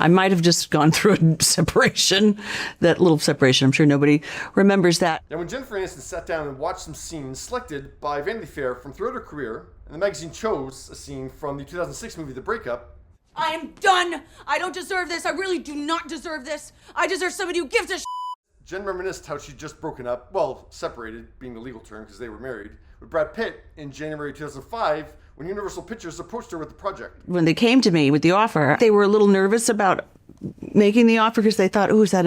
I might have just gone through a separation, that little separation. I'm sure nobody remembers that. Now, when Jennifer Aniston sat down and watched some scenes selected by Vanity Fair from throughout her career, and the magazine chose a scene from the 2006 movie The Breakup. I am done. I don't deserve this. I really do not deserve this. I deserve somebody who gives a shit. Jen reminisced how she'd just broken up, well, separated, being the legal term because they were married, with Brad Pitt in January 2005 when Universal Pictures approached her with the project. When they came to me with the offer, they were a little nervous about making the offer because they thought, oh, is that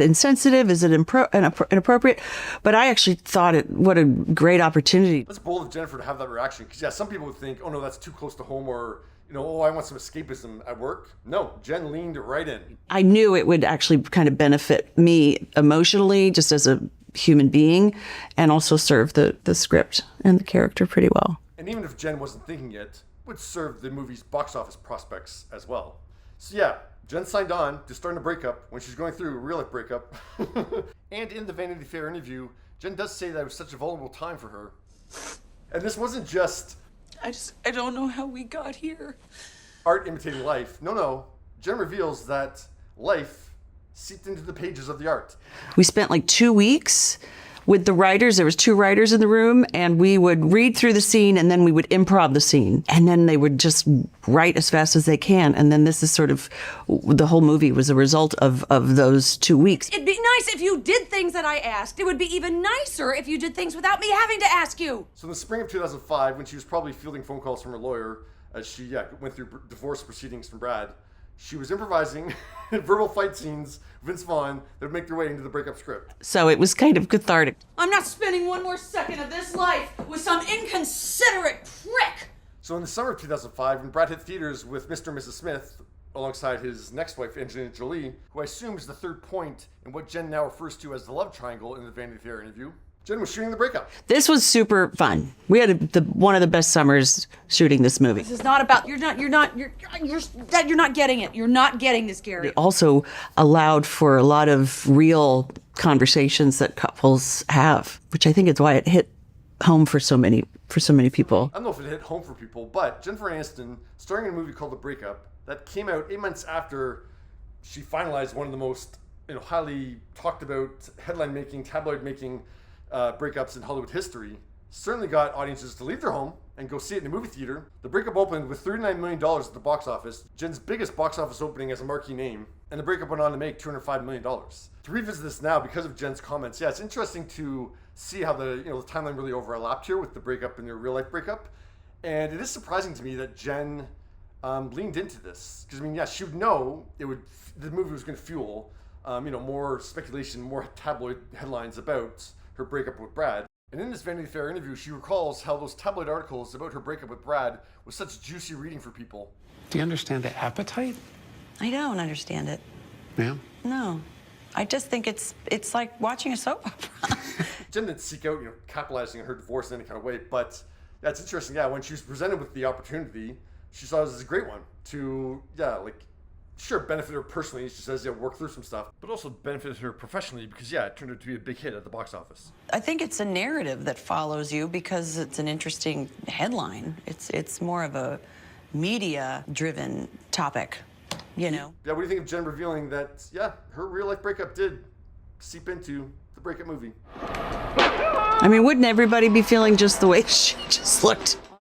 insensitive? Is it inappropriate? But I actually thought what a great opportunity. That's bold of Jennifer to have that reaction because, yeah, some people would think, oh, no, that's too close to home, or, you know, oh, I want some escapism at work. No, Jen leaned right in. I knew it would actually kind of benefit me emotionally, just as a human being, and also serve the script and the character pretty well. And even if Jen wasn't thinking it, would serve the movie's box office prospects as well. So yeah, Jen signed on to starting a breakup when she's going through a real life breakup. And in the Vanity Fair interview, Jen does say that it was such a vulnerable time for her. And this wasn't just... I don't know how we got here. Art imitating life. No. Jen reveals that life seeped into the pages of the art. We spent like 2 weeks with the writers. There was 2 writers in the room, and we would read through the scene, and then we would improv the scene, and then they would just write as fast as they can. And then this is sort of, the whole movie was a result of those 2 weeks. It'd be nice if you did things that I asked. It would be even nicer if you did things without me having to ask you. So in the spring of 2005, when she was probably fielding phone calls from her lawyer as she went through divorce proceedings from Brad, she was improvising verbal fight scenes with Vince Vaughn that would make their way into the breakup script. So it was kind of cathartic. I'm not spending one more second of this life with some inconsiderate prick. So in the summer of 2005, when Brad hit theaters with Mr. and Mrs. Smith, alongside his next wife, Angelina Jolie, who I assume is the third point in what Jen now refers to as the love triangle in the Vanity Fair interview, Jen was shooting the breakup. This was super fun. We had one of the best summers shooting this movie. This is not about, you're not getting it. You're not getting this, Gary. It also allowed for a lot of real conversations that couples have, which I think is why it hit home for so many people. I don't know if it hit home for people, but Jennifer Aniston, starring in a movie called The Breakup, that came out 8 months after she finalized one of the most, highly talked about, headline making, tabloid making breakups in Hollywood history, certainly got audiences to leave their home and go see it in a movie theater. The breakup opened with $39 million at the box office, Jen's biggest box office opening as a marquee name, and the breakup went on to make $205 million. To revisit this now, because of Jen's comments, yeah, it's interesting to see how the timeline really overlapped here with the breakup and their real life breakup. And it is surprising to me that Jen leaned into this. Because, she would know the movie was going to fuel, more speculation, more tabloid headlines about her breakup with Brad. And in this Vanity Fair interview, she recalls how those tabloid articles about her breakup with Brad was such juicy reading for people. Do you understand the appetite? I don't understand it. Yeah? No. I just think it's like watching a soap opera. Jen didn't seek out, capitalizing on her divorce in any kind of way, but that's interesting. Yeah, when she was presented with the opportunity, she saw it as a great one to, sure, benefit her personally. She says, work through some stuff, but also benefited her professionally because, it turned out to be a big hit at the box office. I think it's a narrative that follows you because it's an interesting headline. It's more of a media-driven topic, Yeah, what do you think of Jen revealing that, her real-life breakup did seep into the breakup movie? Wouldn't everybody be feeling just the way she just looked?